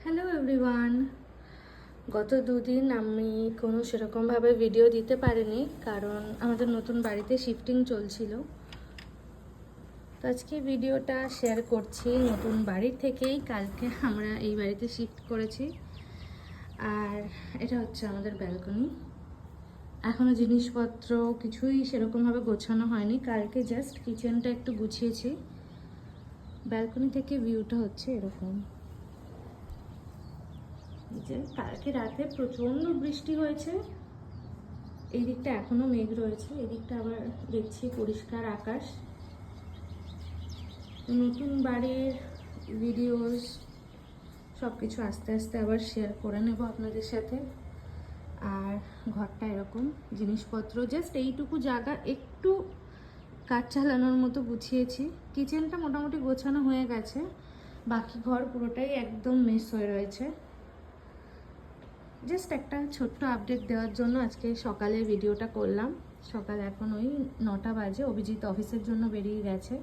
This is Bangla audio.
Hello everyone. গত দুদিন আমি কোনো সেরকমভাবে ভিডিও দিতে পারিনি, কারণ আমাদের নতুন বাড়িতে শিফটিং চলছিল। তো আজকে ভিডিওটা শেয়ার করছি নতুন বাড়ির থেকেই। কালকে আমরা এই বাড়িতে শিফট করেছি, আর এটা হচ্ছে আমাদের ব্যালকনি। এখনও জিনিসপত্র কিছুই সেরকমভাবে গোছানো হয়নি, কালকে জাস্ট কিচেনটা একটু গুছিয়েছি। ব্যালকনি থেকে ভিউটা হচ্ছে এরকম। যে কালকে রাতে প্রচণ্ড বৃষ্টি হয়েছে, এই দিকটা এখনো মেঘ রয়েছে, এই দিকটা আবার দেখছি পরিষ্কার আকাশ। নতুন বাড়ির ভিডিওস সব কিছু আস্তে আস্তে আবার শেয়ার করে নেব আপনাদের সাথে। আর ঘরটা এরকম, জিনিসপত্র জাস্ট এইটুকু জায়গা একটু কাজ চালানোর মতো গুছিয়েছি। কিচেনটা মোটামুটি গোছানো হয়ে গেছে, বাকি ঘর পুরোটাই একদম মেস হয়ে রয়েছে। জাস্ট একটা ছোট্ট আপডেট দেওয়ার জন্য আজকে সকালে ভিডিওটা করলাম। সকাল এখন ওই 9টা বাজে, অভিজিৎ অফিসের জন্য বেরিয়ে গেছে।